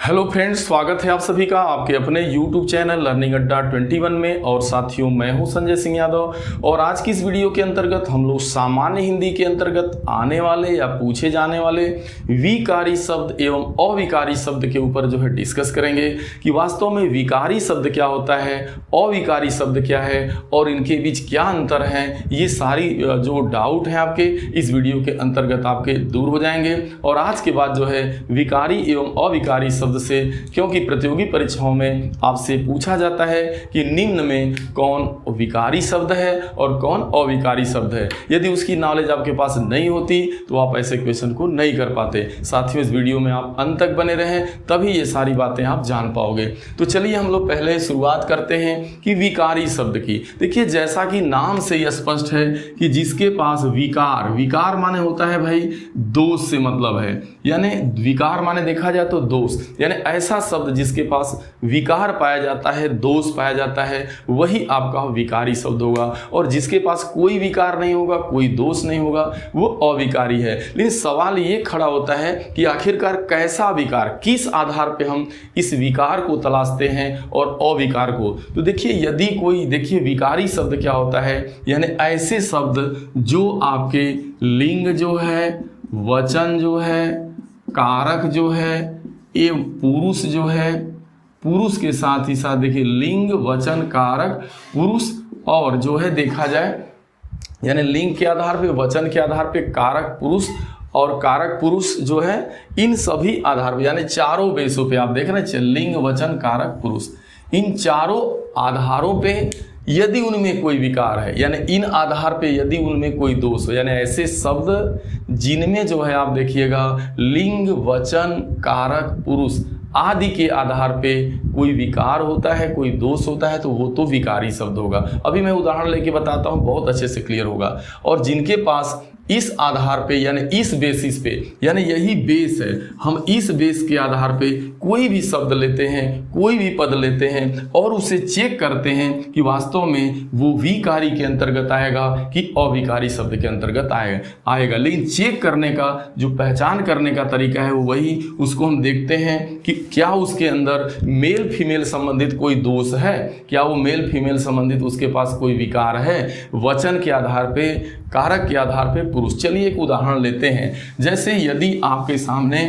Hello friends, स्वागत है आप सभी का आपके अपने YouTube चैनल लर्निंग अड्डा 21 में। और साथियों, मैं हूं संजय सिंह यादव और आज की इस वीडियो के अंतर्गत हम लोग सामान्य हिंदी के अंतर्गत आने वाले या पूछे जाने वाले विकारी शब्द एवं अविकारी शब्द के ऊपर जो है डिस्कस करेंगे कि वास्तव में विकारी शब्द क्या होता है, अविकारी शब्द क्या है और इनके बीच क्या अंतर है। ये सारी जो डाउट है आपके इस वीडियो के अंतर्गत आपके दूर हो जाएंगे। और आज के बाद जो है विकारी एवं अविकारी शब्द से, क्योंकि प्रतियोगी परीक्षाओं में आपसे पूछा जाता है कि निम्न में कौन विकारी शब्द है और कौन अविकारी शब्द है। यदि उसकी नॉलेज आपके पास नहीं होती तो आप ऐसे क्वेश्चन को नहीं कर पाते। साथियों, इस वीडियो में आप अंत तक बने रहें, तभी ये सारी बातें आप जान पाओगे। तो चलिए हम लोग पहले शुरुआत करते हैं कि विकारी शब्द की। देखिए, जैसा कि नाम से ही स्पष्ट है कि जिसके पास विकार माने होता है भाई दोष से मतलब है, यानी विकार माने देखा जाए तो दोष, यानी ऐसा शब्द जिसके पास विकार पाया जाता है, दोष पाया जाता है, वही आपका विकारी शब्द होगा। और जिसके पास कोई विकार नहीं होगा, कोई दोष नहीं होगा, वो अविकारी है। लेकिन सवाल ये खड़ा होता है कि आखिरकार कैसा विकार, किस आधार पे हम इस विकार को तलाशते हैं और अविकार को। तो देखिए, यदि कोई विकारी शब्द क्या होता है, यानी ऐसे शब्द जो आपके लिंग जो है, वचन जो है, कारक जो है, ये पुरुष जो है, पुरुष के साथ ही साथ देखिए लिंग, वचन, कारक, पुरुष और जो है देखा जाए यानी लिंग के आधार पे, वचन के आधार पे, कारक पुरुष और कारक पुरुष जो है, इन सभी आधार पे यानी चारों बेसों पे आप देख रहे हैं, लिंग, वचन, कारक, पुरुष, इन चारों आधारों पे यदि उनमें कोई विकार है, यानी इन आधार पे यदि उनमें कोई दोष हो, यानी ऐसे शब्द जिनमें जो है आप देखिएगा लिंग, वचन, कारक, पुरुष आदि के आधार पे कोई विकार होता है, कोई दोष होता है, तो वो तो विकारी शब्द होगा। अभी मैं उदाहरण लेके बताता हूँ, बहुत अच्छे से क्लियर होगा। और जिनके पास इस आधार पे यानी इस बेसिस पे, यानी यही बेस है, हम इस बेस के आधार पे कोई भी शब्द लेते हैं, कोई भी पद लेते हैं और उसे चेक करते हैं कि वास्तव में वो विकारी के अंतर्गत आएगा कि अविकारी शब्द के अंतर्गत आएगा। लेकिन चेक करने का जो पहचान करने का तरीका है वो वही, उसको हम देखते हैं कि क्या उसके अंदर मेल फीमेल संबंधित कोई दोष है, क्या वो मेल फीमेल संबंधित उसके पास कोई विकार है, वचन के आधार पे, कारक के आधार पे, पुरुष। चलिए एक उदाहरण लेते हैं। जैसे यदि आपके सामने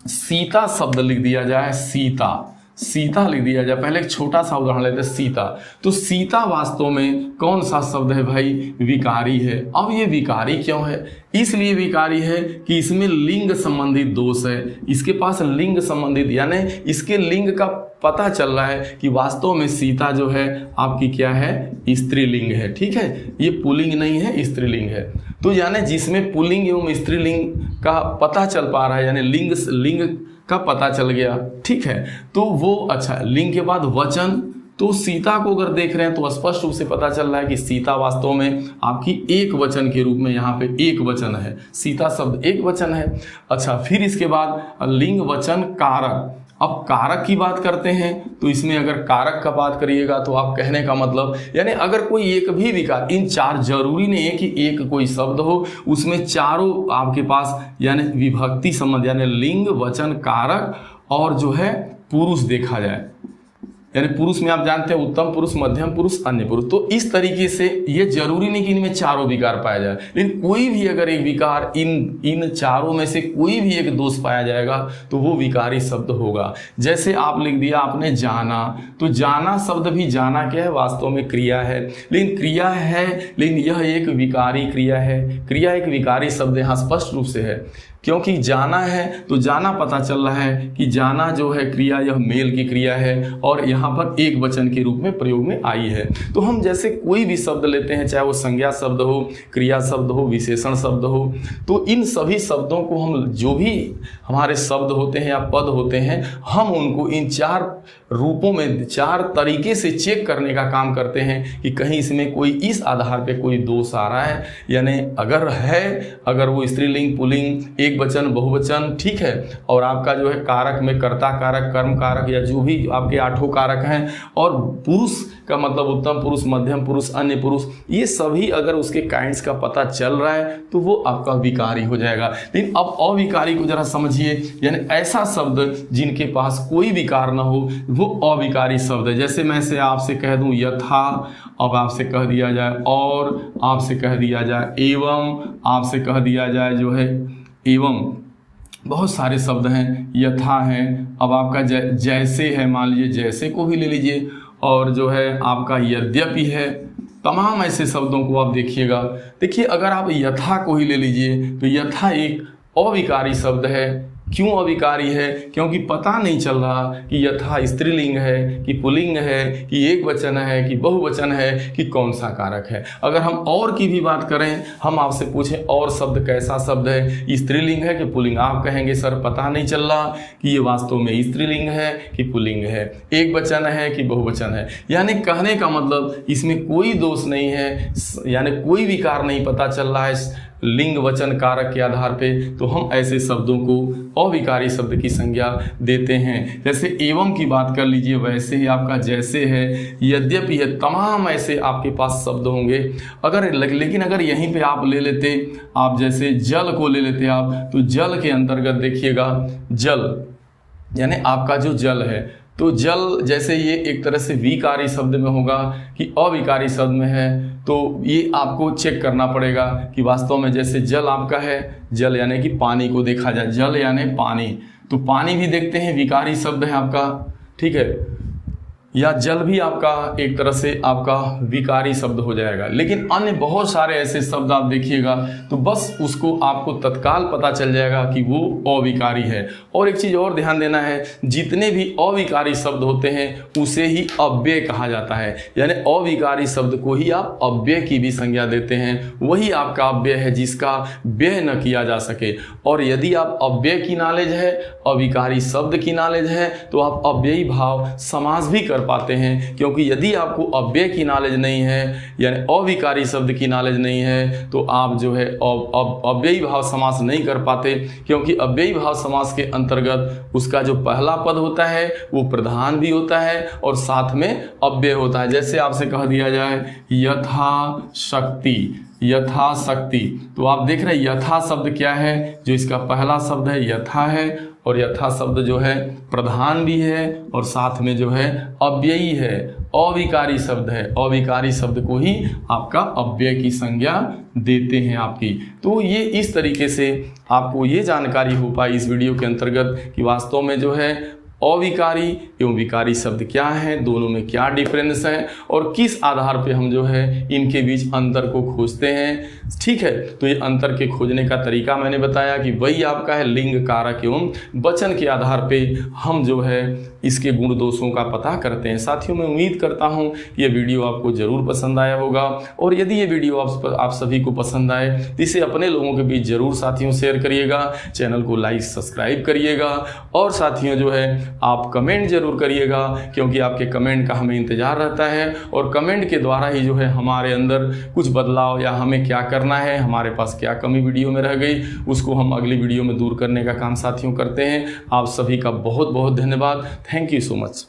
सीता शब्द लिख दिया जाए, सीता लिख दिया जाए, पहले एक छोटा सा उदाहरण लेते हैं, सीता। तो सीता वास्तव में कौन सा शब्द है भाई, विकारी है। अब ये विकारी क्यों है? इसलिए विकारी है कि इसमें लिंग संबंधित दोष है, इसके पास लिंग संबंधित, यानी इसके लिंग का पता चल रहा है कि वास्तव में सीता जो है आपकी क्या है, स्त्रीलिंग है। ठीक है, ये पुल्लिंग नहीं है, स्त्रीलिंग है। तो यानी जिसमें पुल्लिंग एवं स्त्रीलिंग का पता चल पा रहा है, यानी लिंग का पता चल गया। ठीक है, तो वो अच्छा। लिंग के बाद वचन, तो सीता को अगर देख रहे हैं तो स्पष्ट रूप से पता चल रहा है कि सीता वास्तव में आपकी एक वचन के रूप में, यहाँ पे एक वचन है, सीता शब्द एक वचन है। अच्छा, फिर इसके बाद लिंग, वचन, कारक। अब कारक की बात करते हैं तो इसमें अगर कारक का बात करिएगा तो आप कहने का मतलब, यानी अगर कोई एक भी विकार, इन चार, जरूरी नहीं है कि एक कोई शब्द हो, उसमें चारों आपके पास यानी विभक्ति संबंध, यानी लिंग, वचन, कारक और जो है पुरुष देखा जाए, यानी पुरुष में आप जानते हैं उत्तम पुरुष, मध्यम पुरुष, अन्य पुरुष। तो इस तरीके से ये जरूरी नहीं कि इनमें चारों विकार पाया जाए, लेकिन कोई भी अगर एक विकार, इन चारों में से कोई भी एक दोष पाया जाएगा तो वो विकारी शब्द होगा। जैसे आप लिख दिया आपने जाना, तो जाना शब्द भी, जाना क्या है, वास्तव में क्रिया है, लेकिन क्रिया है, लेकिन यह एक विकारी क्रिया है। क्रिया एक विकारी शब्द यहाँ स्पष्ट रूप से है, क्योंकि जाना है तो जाना पता चल रहा है कि जाना जो है क्रिया, यह मेल की क्रिया है और यहाँ पर एक वचन के रूप में प्रयोग में आई है। तो हम जैसे कोई भी शब्द लेते हैं, चाहे वो संज्ञा शब्द हो, क्रिया शब्द हो, विशेषण शब्द हो, तो इन सभी शब्दों को हम, जो भी हमारे शब्द होते हैं या पद होते हैं, हम उनको इन चार रूपों में, चार तरीके से चेक करने का काम करते हैं कि कहीं इसमें कोई, इस आधार पे कोई दोष आ रहा है, यानी अगर है, अगर वो स्त्रीलिंग, पुल्लिंग, एक वचन, बहुवचन, ठीक है, और आपका जो है कारक में कर्ता कारक, कर्म कारक या जो भी आपके आठों कारक कारक हैं, और पुरुष का मतलब उत्तम पुरुष, मध्यम पुरुष, अन्य पुरुष, ये सभी अगर उसके काइंड्स का पता चल रहा है तो वो आपका विकारी हो जाएगा। लेकिन अब अविकारी को जरा समझिए, यानी ऐसा शब्द जिनके पास कोई विकार ना हो वो अविकारी शब्द है। जैसे मैं से आपसे कह दूं यथा, अब आपसे कह दिया जाए और, आपसे कह दिया जाए एवं, आपसे कह दिया जाए जो है एवं, बहुत सारे शब्द हैं, यथा है, अब आपका जैसे है, मान लीजिए जैसे को भी ले लीजिए, और जो है आपका यद्यपि है, तमाम ऐसे शब्दों को आप देखिएगा। देखिए अगर आप यथा को ही ले लीजिए तो यथा एक अविकारी शब्द है। क्यों अविकारी है? क्योंकि पता नहीं चल रहा कि यथा स्त्रीलिंग है कि पुल्लिंग है कि एक वचन है कि बहुवचन है कि कौन सा कारक है। अगर हम और की भी बात करें, हम आपसे पूछें और शब्द कैसा शब्द है, स्त्रीलिंग है कि पुल्लिंग, आप कहेंगे सर पता नहीं चल रहा कि ये वास्तव में स्त्रीलिंग है कि पुल्लिंग है, एक वचन है कि बहुवचन है। यानी कहने का मतलब इसमें कोई दोष नहीं है, यानी कोई विकार नहीं पता चल रहा है लिंग वचन कारक के आधार पे, तो हम ऐसे शब्दों को अविकारी शब्द की संज्ञा देते हैं। जैसे एवं की बात कर लीजिए, वैसे ही आपका जैसे है, यद्यपि है, तमाम ऐसे आपके पास शब्द होंगे। लेकिन अगर यहीं पे आप ले लेते, आप जैसे जल को ले लेते आप, तो जल के अंतर्गत देखिएगा जल, यानी आपका जो जल है, तो जल जैसे ये एक तरह से विकारी शब्द में होगा कि अविकारी शब्द में है, तो ये आपको चेक करना पड़ेगा कि वास्तव में जैसे जल आपका है, जल यानी कि पानी को देखा जाए, जल यानी पानी, तो पानी भी देखते हैं विकारी शब्द है आपका, ठीक है, या जल भी आपका एक तरह से आपका विकारी शब्द हो जाएगा। लेकिन अन्य बहुत सारे ऐसे शब्द आप देखिएगा तो बस उसको आपको तत्काल पता चल जाएगा कि वो अविकारी है। और एक चीज़ और ध्यान देना है, जितने भी अविकारी शब्द होते हैं उसे ही अव्यय कहा जाता है, यानी अविकारी शब्द को ही आप अव्यय की भी संज्ञा देते हैं, वही आपका अव्यय है जिसका व्यय न किया जा सके। और यदि आप अव्यय की नॉलेज है, अविकारी शब्द की नॉलेज है, तो आप अव्ययी भाव समास भी कर पाते हैं। क्योंकि यदि आपको अव्यय की नॉलेज नहीं है, यानी अविकारी शब्द की नॉलेज नहीं है, तो आप जो है अव्ययी भाव समास नहीं कर पाते। क्योंकि अव्ययी भाव समास के अंतर्गत उसका जो पहला पद होता है वो प्रधान भी होता है और साथ में अव्यय होता है। जैसे आपसे कह दिया जाए यथा शक्ति, यथा शक्ति, तो आप देख रहे हैं यथा शब्द क्या है, जो इसका पहला शब्द है यथा है, और यथा शब्द जो है प्रधान भी है और साथ में जो है अव्ययी है, अविकारी शब्द है, अविकारी शब्द को ही आपका अव्यय की संज्ञा देते हैं आपकी। तो ये इस तरीके से आपको ये जानकारी हो पाई इस वीडियो के अंतर्गत कि वास्तव में जो है अविकारी एवं विकारी शब्द क्या हैं, दोनों में क्या डिफरेंस है और किस आधार पे हम जो है इनके बीच अंतर को खोजते हैं। ठीक है, तो ये अंतर के खोजने का तरीका मैंने बताया कि वही आपका है लिंग कारक एवं वचन के आधार पे हम जो है इसके गुण दोषों का पता करते हैं। साथियों, मैं उम्मीद करता हूँ ये वीडियो आपको ज़रूर पसंद आया होगा, और यदि ये वीडियो आप सभी को पसंद आए तो इसे अपने लोगों के बीच ज़रूर साथियों शेयर करिएगा, चैनल को लाइक सब्सक्राइब करिएगा, और साथियों जो है आप कमेंट जरूर करिएगा, क्योंकि आपके कमेंट का हमें इंतज़ार रहता है, और कमेंट के द्वारा ही जो है हमारे अंदर कुछ बदलाव या हमें क्या करना है, हमारे पास क्या कमी वीडियो में रह गई, उसको हम अगली वीडियो में दूर करने का काम साथियों करते हैं। आप सभी का बहुत बहुत धन्यवाद। Thank you so much.